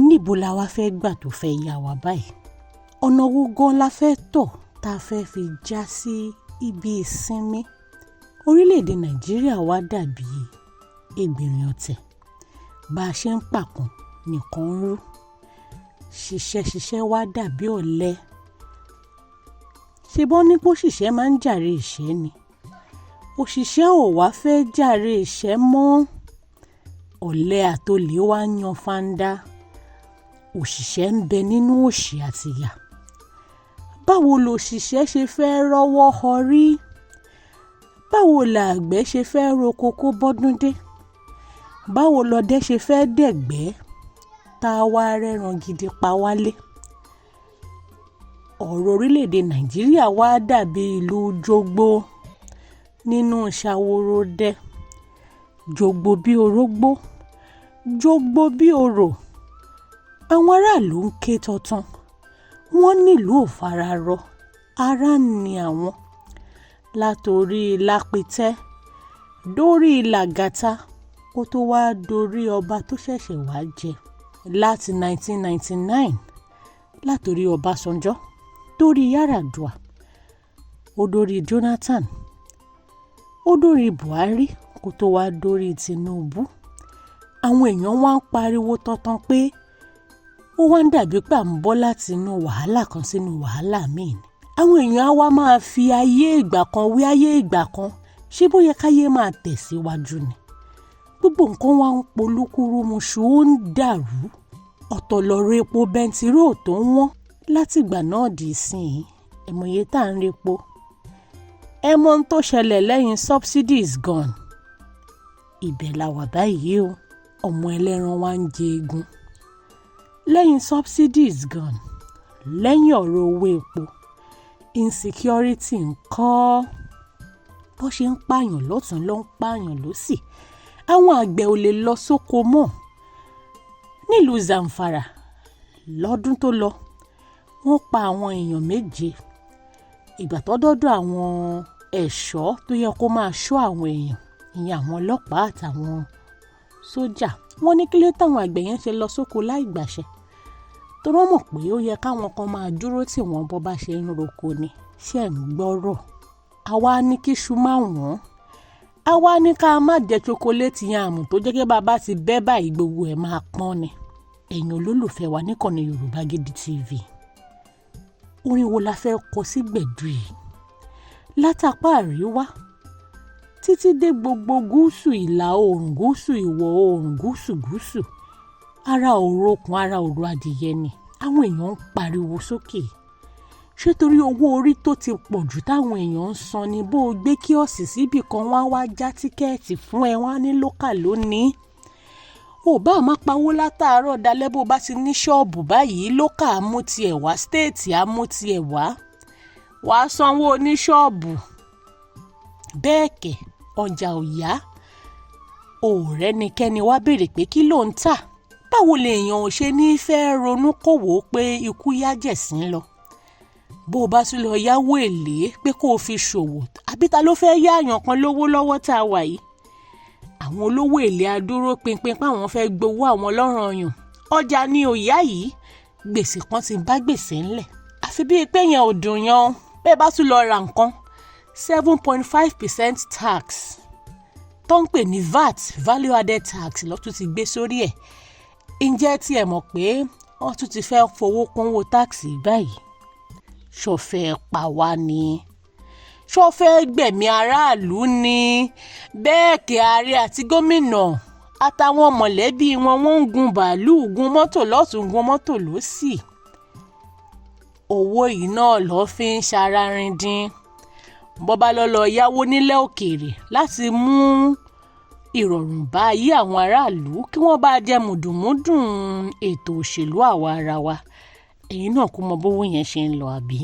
níbo la wá fẹ́ gbà tó fẹ́ yà wá báyìí? Ọ̀nà wo gan la fẹ́ tọ̀ tá a fẹ́ fi já sí ibi ìsinmi? Orílẹ̀-èdè Nàìjíríà wá dàbí ẹgbẹ̀rin ọ̀tẹ̀. Bá a ṣe ń pàkan nìkan ń rú. Ṣiṣẹ́ wá dàbí ọ̀lẹ. Ṣé bọ́ ní pé òṣìṣẹ́ máa ń jàre ìṣẹ́ ni? Òṣìṣẹ́ ò wá fẹ́ jàre ìṣẹ́ mọ́. Ọ̀lẹ àtolè wá yan fanda. Òṣìṣẹ́ ń bẹ nínú òṣì àti ìyà. Báwo lòṣìṣẹ́ ṣe fẹ́ rọ́wọ́ họrí? Báwo làgbẹ̀ ṣe fẹ́ roko kó bọ́dún dé? Báwo lọdẹ ṣe fẹ́ dẹ̀gbẹ́ tá a wá rẹ́ran gidi pa wálé? Ọ̀rọ̀ orílẹ̀-èdè Nàìjíríà wá dàbí ìlú jogbo nínú ṣàwòròdẹ. Jogbo bí orógbó, jogbo bí orò. Àwọn aráàlú ń ké tọ̀tàn. Wọ́n nílùú ò fararọ. Ara ń ni àwọn. Látorí lápítẹ́ dórí làgàtà kó tó wá dorí ọba tó ṣẹ̀ṣẹ̀ wá jẹ. Láti 1999 látorí Ọbásanjọ́ dórí Yar'Adua, ó dórí Jonathan, ó dórí Buhari kó tó wá dórí Tinubu. Àwọn èèyàn wá ń pariwo tọ̀tàn pé ó wá ń dàbí pé à ń bọ́ láti inú wàhálà kan sínú wàhálà míì ni. Àwọn èèyàn á wá máa fi ayé ìgbà kan wé ayé ìgbà kan. Ṣé bó yẹ káyé máa tẹ̀síwájú ni? Gbogbo nǹkan wá ń polúkúrúmuṣu, ó ń dàrú. Ọ̀tọ̀ lọ̀rọ̀ epo bẹntiró tó ń wọ́n látìgbà náà di ìsìn. Ẹ̀mọ̀ye tá à ń repo. Ẹmọ ohun tó ṣẹlẹ̀ lẹ́yìn subsidies gone. Ibẹ̀ la wà báyìí o. Ọmọ ẹlẹ́ran wá ń jẹ egun. Lẹ́yìn subsidies gone, lẹ́yìn ọ̀rọ̀ owó epo, insecurity ńkọ́. Bó ṣe ń pààyàn lọ́tún ló ń pààyàn lósì. Àwọn àgbẹ̀ ò lè lọ sóko mọ́. Nílùú Zamfara lọ́dún tó lọ, wọ́n pa àwọn èèyàn 7. Ìgbà tó dọ́dọ̀ àwọn ẹ̀ṣọ́ tó yẹ kó máa ṣọ́ àwọn èèyàn, ìyẹn àwọn ọlọ́pàá àtàwọn sójà, wọ́n ní kí ló táwọn àgbẹ̀ yẹn ṣe lọ sóko láì gbàṣẹ. Tó rọ́ mọ̀ pé ó yẹ káwọn kan máa dúró tí wọ́n bọ́ bá ṣe ń roko ni. Ṣé ń gbọ́rọ̀? Àwa ní kí iṣu má wọ́n. Àwa ní ká má jẹ chocolate yẹn àmù tó jẹ́ kí bàbá ti bẹ́ báyìí gbogbo ẹ̀ máa pọ́n ni. Ẹ̀yin olólùfẹ́ wa níkànnì Yorùbá Gidi TV. Orin wo la fẹ́ kọ sí gbẹ̀du yìí? Látàpá àríwá títí dé gbogbo gúúsù ìlà oòrùn, gúúsù ìwọ̀ oòrùn, gúúsù. Ara òrokùn, ara òru adìyẹ ni. Àwọn èèyàn ń pariwo sókè. Ṣé torí owó orí tó ti pọ̀ jù táwọn èèyàn ń san ni? Bó o gbé kíọ̀sì síbì kan wá já tíkẹ́ẹ̀tì fún ẹ, wá ní lókà lónìí. Ò bá máa pawó látàárọ̀ dalẹ́ bó bá ti ní ṣọ́ọ̀bù báyìí, lókà á mú tiẹ̀ wá, stéètì á mú tiẹ̀ wá. Wàá sanwó oníṣọ́ọ̀bù. Bẹ́ẹ̀ kẹ̀, ọjà ò yá. Ọ̀rẹ́ nikẹ́ni wá béèrè pé kí ló ń tà? Báwo lèèyàn ò ṣe ní fẹ́ ronú kòwò pé ikú yá jẹ̀sín lọ? Bó o bá tún lọ yáwó èlé pé kó o fi ṣòwò, àbí ta ló fẹ́ yáàyàn kan lówó lọ́wọ́ tá a wà yìí? Àwọn olówó èlé adúró pinpin páwọn fẹ́ gbowó àwọn lọ́ranyàn. Ọjà ni ò yá yìí. Gbèsè kan ti bá gbèsè ńlẹ̀. Àfi bíi pé yẹn ò dùn yan. Bẹ́ẹ̀ bá tún lọ ra nǹkan 7.5% tax tó ń pè ní VAT, value added tax, lọ́tún ti gbé sórí ẹ̀. Ǹjẹ́ tí ẹ mọ̀ pé wọ́n tún ti fẹ́ fowó kúnwó táàkì báyìí? Ṣó fẹ́ pa wá ni? Ṣó fẹ́ gbẹ̀mí aráàlú ni? Bẹ́ẹ̀ kẹ́ ààrẹ àti gómìnà àtàwọn mọ̀lẹ́bí wọn wọ́n ń gun bàálù, gun mọ́tò lọ́tún, gun mọ́tò lósì. Owó yìí náà ló fi ń ṣararindin. Bọ́bá lọ yáwó nílẹ̀ òkèèrè láti mú ìrọ̀rùn bá ayé àwọn aráàlú kí wọ́n bá jẹ mùdùnmúdùn ètò òṣèlú àwa ara wa. Èyí náà kò mọ bówó yẹn ṣe ń lọ àbí?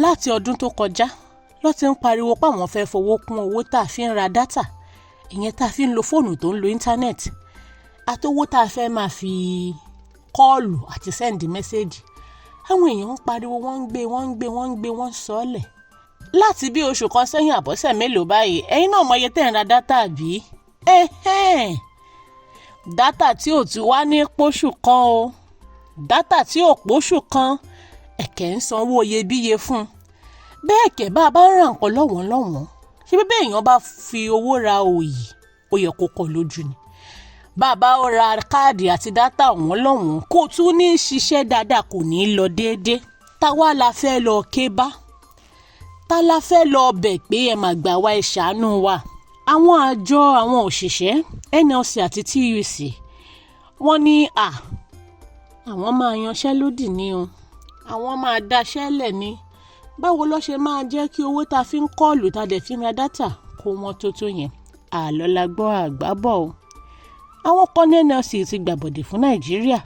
Láti ọdún tó kọjá ló ti ń pariwo páwọn fẹ́ fowó kún owó tá a fi ń ra dátà, ìyẹn tá a fi ń lo fóònù tó ń lo íńtánẹ́ẹ̀tì, àtowó tá a fẹ́ máa fi kọ́ọ̀lù àti sẹ́ǹdì mẹ́sẹ́ẹ̀jì. Àwọn èèyàn ń pariwo, wọ́n ń sọ́ọ̀lẹ̀. Láti bí oṣù kan sẹ́yìn àbọ̀sẹ̀ mélòó báyìí, ẹ̀yin náà mọ iye tẹ́ ń ra dátà bí? dátà tí ò ti wá ní póṣù kan o, dátà tí ò póṣù kan ẹ̀kẹ́ ń sanwó iyebíye fún un. Bẹ́ẹ̀ kẹ́ bá a bá ń ra nǹkan lọ́wọ́n ṣé bí èèyàn bá fi owó ra òyì ó yẹ kó kọ lójú ni. Bàbá ó ra káàdì àti dátà wọ́n kó tún ní ṣiṣẹ́ dáadáa kò ní lọ déédéé. Táwa la fẹ́ lọ ké bá, tá la fẹ́ lọ bẹ̀ pé ẹ máa gbà wá ẹ ṣàánú wa. Àwọn àjọ àwọn òṣìṣẹ́ NLC àti TUC wọ́n ní àwọn máa yanṣẹ́lódì ní o, àwọn máa daṣẹ́lẹ̀ ní. Báwo ló ṣe máa jẹ́ kí owó tá fi ń kọ́ọ̀lù tá dẹ̀ fi ń ra dátà kó wọ́n tó yẹn? Àlọ́ la gbọ́ àgbábọ̀ o. Àwọn kan ní NLC ti gbàbọ̀dè fún Nàìjíríà,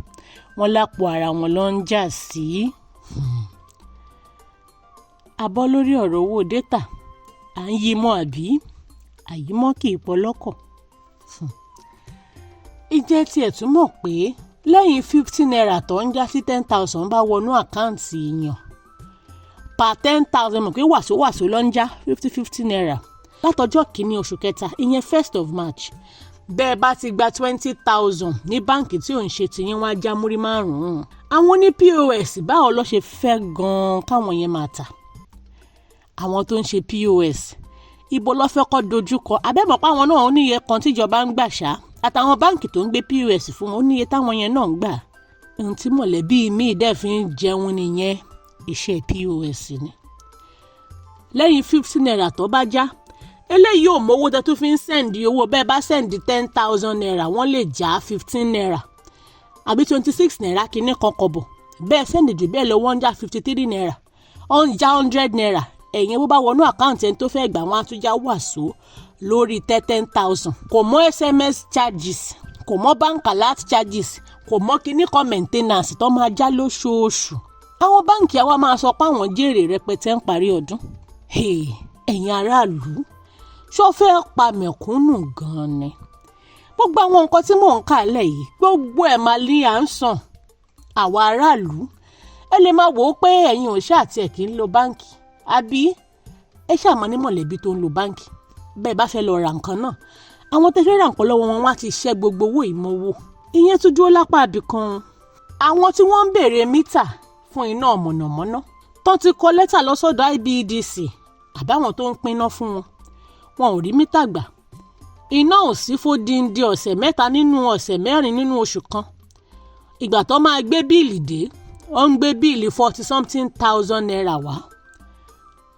wọ́n lápò ara wọn ló ń jà sí. Abọ́ lórí ọ̀rọ̀ owó dátà à ń yí mọ́ àbí àyímọ́ kì í pọlọ́kọ̀. Ìjẹ́ tiẹ̀ túmọ̀ pé lẹ́yìn 15 naira tó ń já sí 10,000 bá wọnú àkáǹtì èèyàn per 10,000 mọ̀ pé wàsówàsó ló ń já 50 naira látọjọ́ kìíní oṣù kẹta ìyẹn 1st of March. Bẹ́ẹ̀ bá ti gba 20,000 ní báǹkì tí ò ń ṣe tìyín wá já múrí 5. Àwọn ní POS báwo ló ṣe fẹ́ gan-an káwọn yẹn máa tà? Àwọn tó ń ṣe POS ibo ló fẹ́ kọ́ dojúkọ? Abẹ́mọ̀ pé àwọn náà ó níye kan tíjọba ń gbà ṣá, àtàwọn báǹkì tó ń gbé POS fún wọn ó níye táwọn yẹn náà ń gbà. Ohun tí mọ̀lẹ́bí mi dẹ̀ fi ń jẹun nìyẹn, iṣẹ́ POS ni. Lẹ́yìn 50 naira tó bá já, eléyìí ò mówó tẹ́ tó fi ń sẹ́ǹdì owó. Bẹ́ẹ̀ bá sẹ́ǹdì 10,000 naira wọ́n lè já 15 naira àbí 26 naira kìíní kan kọ̀bọ̀. Bẹ́ẹ̀ sẹ́ǹdì jù bẹ́ẹ̀ lọ wọ́n já 53 naira, ó ń já 100 naira. Ẹ̀yìn bó bá wọnú àkáǹtì ẹni tó fẹ́ gbà wọ́n á tún já wàsó lórí 10,000. Kò mọ́ SMS charges, kò mọ́ bank alert charges, kò mọ́ kíní kan maintenance tó máa já lóṣooṣù. Àwọn báǹkì àwa máa sọ pé àwọn jèrè rẹpẹtẹ ń parí ọdún. Ẹ̀yin aráàlú ṣó fẹ́ pa mẹ̀kúnnù gan-an ni? Gbogbo àwọn nǹkan tí mò ń kà lẹ̀ yìí gbogbo ẹ̀ máa lé à ń sàn. Àwa aráàlú ẹ lè máa wò ó pé ẹ̀yin ò ṣáà tiẹ̀ kí ń lo báǹkì àbí ẹ ṣàmọ́ ní mọ̀lẹ́bí tó ń lo báǹkì. Bẹ́ẹ̀ bá fẹ́ lọ ra nǹkan náà, àwọn tẹ́ fẹ́ ra nǹkan lọ́wọ́ wọn wá ti ṣẹ́ gbogbo owó ìmọ̀wó. Ìyẹn tún dúró lápá ibì kan. Àwọn tí wọ́n ń béèrè mítà fún iná mọ̀nàmọ́ná tó ti kọ lẹ́tà lọ sọ́dọ̀ IBEDC àbáwọn tó ń pinná fún wọn ò rí mítà gbà. Iná ò sí fódìndí ọ̀sẹ̀ 3 nínú ọ̀sẹ̀ 4 nínú oṣù kan. Ìgbà tó máa gbé bíìlì dé, ó ń gbé bíìlì 40-something thousand naira wá.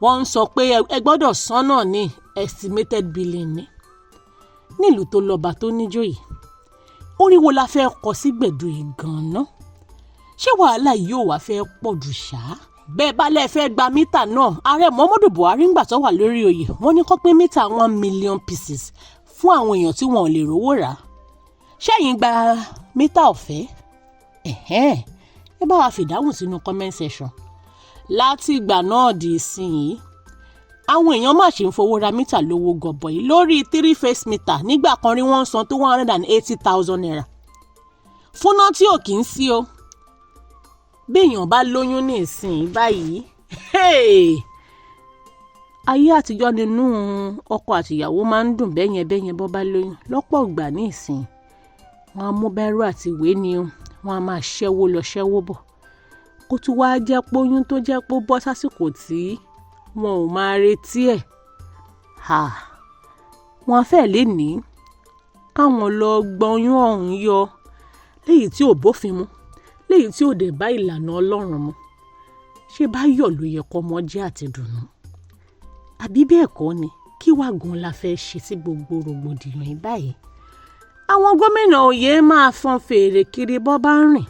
Wọ́n ń sọ pé ẹ gbọ́dọ̀ san náà ní estimated billing ni. Nílùú tó lọ́ba tó níjòyè, orí wo la fẹ́ kọ sí gbẹ̀du yìí gan-an? Ṣé wàhálà yìí ò wá fẹ́ pọ̀ jù ṣá? Bẹ́ẹ̀ bá lẹ́ fẹ́ gba mítà náà, ààrẹ Muhammadu Buhari ńgbà tó wà lórí oyè wọ́n ní kó pín mítà 1 million pieces fún àwọn èèyàn tí wọn ò lè rówó rà. Ṣẹ́yìn gba mítà ọ̀fẹ́? Ẹ bá wa fìdáhùn sínú comment section. Láti ìgbà náà di ìsinyìí, àwọn èèyàn má ṣe ń fowó ra mítà lówó gọbọi lórí 3-phase mítà. Nígbà kan rí wọ́n san tó 180,000 naira fúnná tí ò kì í sí o. Béèyàn bá lóyún ní ìsìn báyìí, ayé àtijọ́ nínú ọkọ àtìyàwó máa ń dùn bẹ́yẹn bọ́ bá lóyún. Lọ́pọ̀ ìgbà ní ìsìn wọn á mú bẹ́rù àti ìwé ni o, wọn á máa ṣẹ́wó lọ ṣẹ́wó bọ̀. Kó tún wá jẹ́ póyún tó jẹ́ pé ó bọ́ sásìkò tí wọn ò máa retí ẹ̀. Wọn á fẹ́ lè ní káwọn lọ gbọ́yún ọ̀hún yọ léyìí tí ò bófin mu, léyìí tí ò dẹ̀ bá ìlànà Ọlọ́run mu. Ṣé báyọ̀ ló yẹ kó mọ́ jẹ́ àti dùnnú? Àbí bẹ́ẹ̀ kọ́ ni? Kí wá gan la fẹ́ ṣe sí gbogbo rògbòdìyàn yìí báyìí? Àwọn gómìnà òye máa fọn fèrè kiri bọ́ bá ń rìn.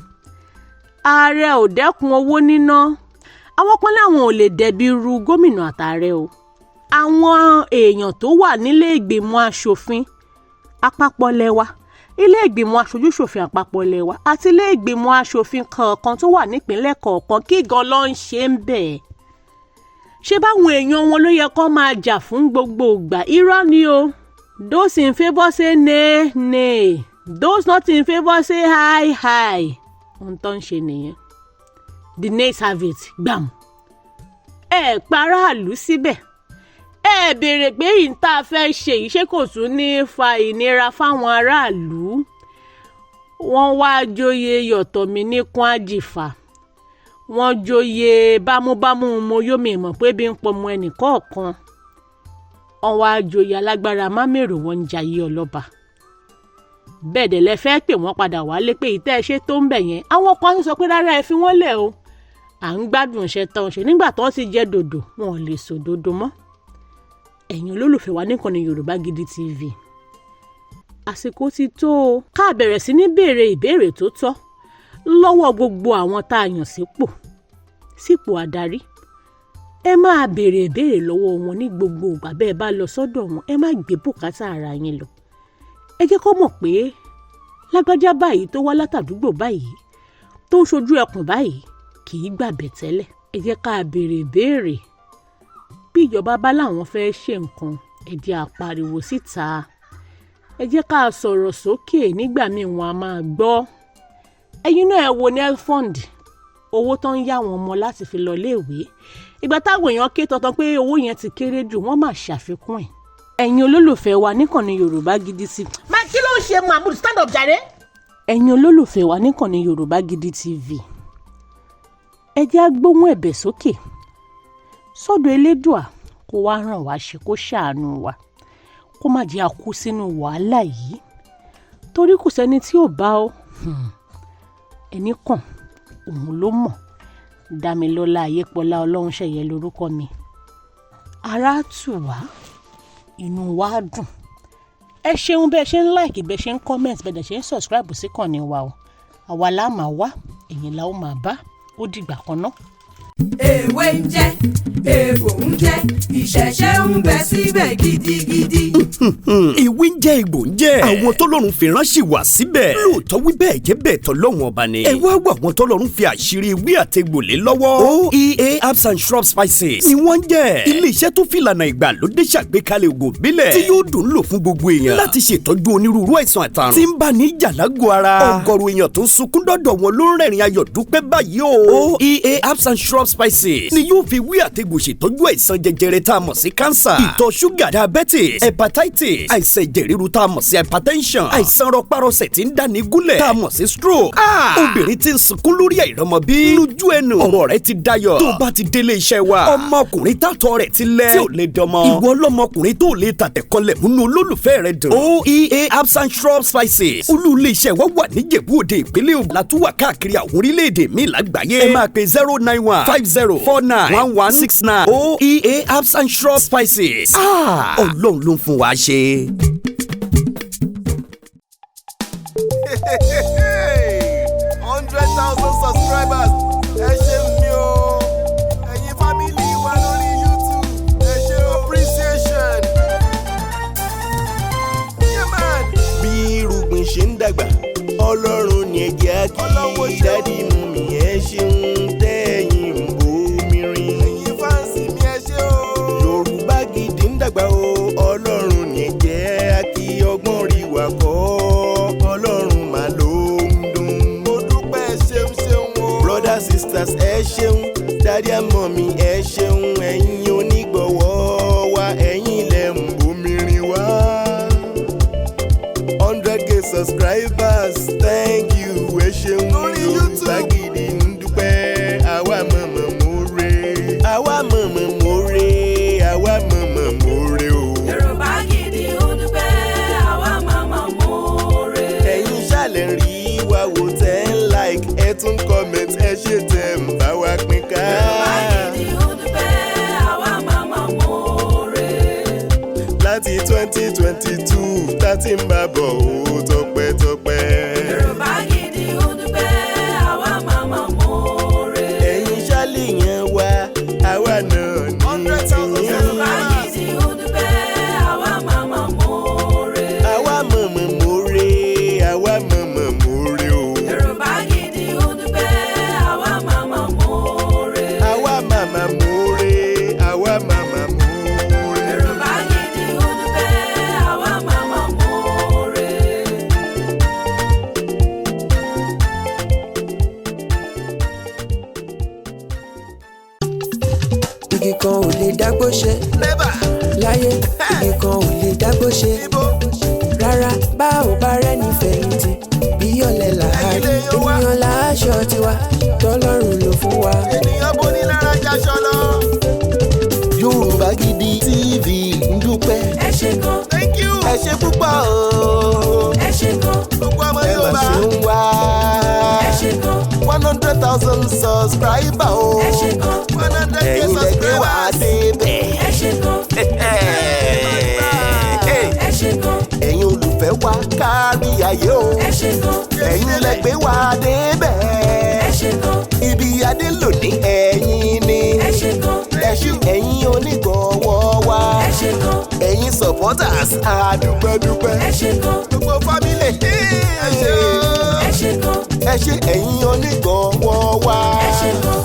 Ààrẹ ò dẹ́kun owó níná. Àwọn kan láwọn ò lè dẹ̀bi ru gómìnà àtààrẹ o. Àwọn èèyàn tó wà nílé ìgbìmọ̀ aṣòfin àpapọ̀ lẹ́wà, ilé ìgbìmọ̀ aṣojú-ṣòfin àpapọ̀ lẹ́wà àti ilé ìgbìmọ̀ aṣòfin kọ̀ọ̀kan tó wà nípìnlẹ̀ kọ̀ọ̀kan kí gan ló ń ṣe ń bẹ̀. Ṣé báwọn èèyàn wọn ló yẹ kó máa jà fún gbogbo ìgbà? Irọ́ ni o. Those in favour say nay, nay. Those not in favour say hi, hi. Ohun tó ń ṣe nìyẹn. The nays have it. Gbàm. Paráàlú síbẹ̀. Béèrè pé ìta fẹ́ ṣe yìí ṣé kò tún ní fa ìnira fáwọn aráàlú. wọ́n wá joyè yọ̀tọ̀mí ní kún àjìfà wọ́n joyè bámúbámú mo yóò mi mọ̀ pé bí ń pọmọ ẹnì kọ̀ọ̀kan wọ́n wá joyè alágbára mámèrò wọn ń jayé ọlọ́ba bẹ́ẹ̀ dẹ̀ lẹ fẹ́ pè wọ́n padà wálé pé ìtẹ́ ẹ ṣe tó ń bẹ̀ yẹn àwọn kan sọ pé rárá ẹ fi wọ́n lẹ̀ o à ń gbádùn iṣẹ́ tán ṣe nígbà tó ti jẹ́ dòdò wọn ò lè sòdodo mọ́ ẹ̀yin olólùfẹ́ wa níkànnì Yorùbá Gidi TV àsìkò ti tó o ká bẹ̀rẹ̀ sí ní béèrè ìbéèrè tó tọ́ lọ́wọ́ gbogbo àwọn tá a yàn sípò adarí ẹ máa béèrè ìbéèrè lọ́wọ́ wọn ní gbogbo ìgbà bẹ́ẹ̀ bá lọ sọ́dọ̀ wọn ẹ má gbé bùkátà ara yín lọ ẹ jẹ́ kó mọ̀ pé lágbájá báyìí tó wá látàdúgbò báyìí tó ń ṣojú ẹkùn báyìí kì í gbàbẹ̀ tẹ́lẹ̀ ẹ jẹ́ ká béèrè ìbéèrè bí ìjọba bá láwọn fẹ́ ṣe nǹkan ẹ jẹ́ á pariwo síta ẹ jẹ́ ká sọ̀rọ̀ sókè nígbà míì wọn a máa gbọ́ ẹ̀yin náà ẹ wo nelfund owó tó ń yá àwọn ọmọ láti fi lọ léèwé ìgbà táwọn èèyàn ké tọ̀tọ̀ pé owó yẹn ti kéré jù wọ́n máa ṣàfikún ẹ̀ ẹ̀yin olólùfẹ́ wa níkànnì Yorùbá Gidi TV máa kí ló ń ṣe Mahmood stand up jàre ẹ̀yin olólùfẹ́ wa níkànnì Yorùbá Gidi TV ẹ jẹ́ á gbóhùn ẹ̀bẹ̀ sókè sọ́dọ̀ Elédùà kó wá ràn wá ṣe kó ṣàánú wa kó má jẹ́ a kú sínú wàhálà yìí torí kò sẹ́ni tí ò bá ọ ẹni kàn òun ló mọ̀ Dámilọ́lá Ayépọ̀lá Ọlọ́runṣẹ̀yẹ lórúkọ mi ara tù wá inú wa dùn ẹ ṣeun bẹ́ẹ̀ ṣe ń like bẹ́ẹ̀ ṣe ń comment bẹ́ẹ̀ dẹ̀ ṣe ń subscribe sí kàn ní wa o àwa la máa wá ẹ̀yin la ó máa bá ó dìgbà kan náà. Èwe ń jẹ́, egbò ń jẹ́, ìṣẹ̀ṣẹ̀ ń bẹ síbẹ̀ gidigidi. Ìwé ń jẹ́ egbò ń jẹ́. Àwọn tọ́lọ́run fi ránṣẹ́ wá síbẹ̀. Lóòótọ́ wí bẹ́ẹ̀ jẹ́ bẹ́ẹ̀ tọ́lọ́run ọba ni. Ẹ wá wá àwọn tọ́lọ́run fi àṣírí ewé àtegbò lé lọ́wọ́. OEA herbs and shrub spices ni wọ́n ń jẹ́. Ilé-iṣẹ́ tó fi ìlànà ìgbàlódé ṣàgbékalẹ̀ ògùn ìbílẹ̀ tí yóò dùn lò fún gbogbo èèyàn. Láti ṣètọ́jú onírúurú àìsàn àtàrùn tí ń bá ní ìjà lágọ̀ọ́ ara. Ọ̀gọ̀rọ̀ èèyàn tó ń sunkún dọ́dọ̀ wọn ló ń rẹ́rìn ayọ̀ dúpẹ́ báyìí o. OEA herbs and shrub spices ni yóò fi wí àtegbò ṣètọ́jú àìsàn jẹjẹrẹ tá a mọ̀ sí cancer, ìtọ̀ ṣúgà, diabetes, hepatitis, àìsàn ẹ̀jẹ̀ ríru tá a mọ̀ sí hypertension, àìsàn rọpárọsẹ̀ tí ń dáni gúnlẹ̀ tá a mọ̀ sí stroke. Obìnrin tí ń sunkún lórí àìrọ́mọbí lójú ẹnu ọ̀rọ̀ rẹ̀ ti dayọ̀ tó bá ti délé iṣẹ́ wa. Ọmọkùnrin tàtọ̀ rẹ̀ ti lẹ̀ tí ò lè dọmọ. Ìwọ ọlọ́mọkùnrin tó lè tàtẹ̀kọlẹ̀ múnú olólùfẹ́ rẹ̀ dùn. OEA herbs and shrub spices olú ilé iṣẹ́ wa wà ní Ìjẹ̀bú Òde ìpínlẹ̀ Ògùn látúwà káàkiri àwọn orílẹ̀-èdè míì lágbàáyé. Ẹ máa pe 09150491169 OEA herbs and shrub spices. Ọlọ́run ló ń fún wa ṣe. 100,000 subscribers. Ẹ ṣé mi o. Ẹ̀yin family wa lórí YouTube. Ẹ ṣé appreciation. Yeah man. Bí irúgbìn ṣe ń dàgbà, Ọlọ́run ni ẹ jẹ́ á kí. Dádì mummy ẹ ṣeun tẹ́yìn ń bomi rin. Ẹ̀yin fáǹsì mi ẹ ṣé o. Yorùbá Gidi ń dàgbà o. Ọlọ́run ni ẹ jẹ́ á kí ọgbọ́n rí wa kọ́. Ọlọ́run mà ló ń dùn. Mo dúpẹ́ ṣeun ṣeun o. Brothers sisters ẹ ṣeun. Daddy and mommy ẹ ṣeun. Ẹ̀yin onígbọ̀wọ́ wa ẹ̀yin lẹ ń bomi rin wá. 100K subscribers, thank you, ẹ ṣeun. Yorùbá Gidi ń dúpẹ́, àwa mọ̀mọ́ more. Àwa mọ̀mọ́ more, àwa mọ̀mọ́ more o. Yorùbá Gidi ń dúpẹ́, àwa mọ̀mọ́ more. Ẹ̀yin ṣàlẹ̀ rí wa wò tẹ́ ń like, ẹ tún comment, ẹ ṣe tẹ̀ ń bá wa pín ká. Yorùbá Gidi ń dúpẹ́, àwa mọ̀mọ́ more. Láti 2022 tá ti ń bá bọ̀ ó tọpẹ́tọpẹ́. Yorùbá Gidi ń dúpẹ́, àwa mọ̀mọ́ more. Ẹ̀yin ṣàlìyàn wa, àwa náà ní tiyín. Yorùbá Gidi ń dúpẹ́, àwa mọ̀mọ́ more. Àwa mọ̀mọ́ more, àwa mọ̀mọ́ more o. Yorùbá Gidi ń dúpẹ́, àwa mọ̀mọ́ more. Àwa màmá more, àwa màmá more. Yorùbá Gidi ń dúpẹ́, àwa mọ̀mọ́ more. Igi kan ò lè dágbó ṣe Never. láyé, igi kan ò lè dágbó ṣe Ibo. rárá. Bá ò bá rẹ́ni fẹ̀yìntì bí ọ̀lẹ ènìyàn láṣọ tiwa tọ́lọ́run ló fún wa. ènìyàn bó ní lára jaṣọ lọ. Yorùbá Gidi TV ń dúpẹ́. ẹ ṣé gan. thank you. ẹ ṣé púpọ̀ o. ẹ ṣé gan. gbogbo ọmọ Yorùbá. ẹ mà ṣe ń wá. ẹ ṣé gan. 100,000 subscriber o. ẹ ṣé gan. 100K ẹ̀yin lẹ gbé wá débẹ̀. ẹ ṣé gan. ẹ ṣé gan. ẹ̀yin olùfẹ́ wa kárí ayé o. ẹ ṣé gan. ẹ̀yin lẹ gbé wá débẹ̀. ẹ ṣé gan. ibi adé lòdì ẹ̀yin ni. ẹ ṣé gan. ẹ̀yin onígbọ̀wọ́ wa. ẹ ṣé gan. ẹ̀yin supporters àdúpẹ́dúpẹ́. ẹ ṣé gan. gbogbo family ẹ ṣé o. ẹ ṣé gan. ẹ ṣé ẹ̀yin onígbọ̀wọ́ wa. ẹ ṣé gan.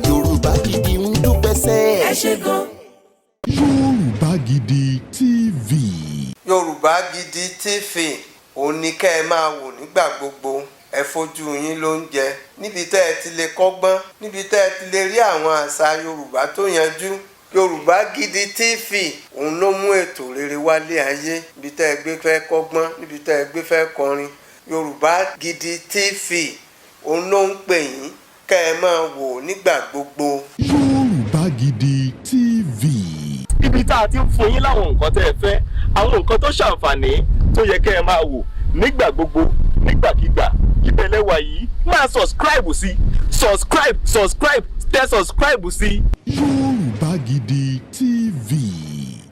Yorùbá Gidi ń dúpẹ́ sẹ́. ẹ ṣé gan. Yorùbá Gidi TV. Yorùbá Gidi TV òun ni kẹ́ ẹ máa wò nígbà gbogbo. Ẹ fojú yín lóúnjẹ níbi tẹ́ ẹ ti lè kọ́gbọ́n, níbi tẹ́ ẹ ti lè rí àwọn àṣà Yorùbá tó yanjú. Yorùbá Gidi TV òun ló mú ètò rere wálé ayé, níbi tẹ́ ẹ gbé fẹ́ kọ́gbọ́n, níbi tẹ́ ẹ gbé fẹ́ kọrin. Yorùbá Gidi TV òun ló ń pè yín kẹ́ ẹ máa wò nígbà gbogbo. Yorùbá Gidi TV. ibi tá a ti ń fún yín láwọn nǹkan tẹ́ ẹ fẹ́, àwọn nǹkan tó ṣàǹfààní tó yẹ kẹ́ ẹ máa wò nígbà gbogbo nígbàkigbà. Ìbẹ̀lẹ̀ wà yìí máa subscribe sí subscribe tẹ subscribe sí. Yorùbá Gidi TV.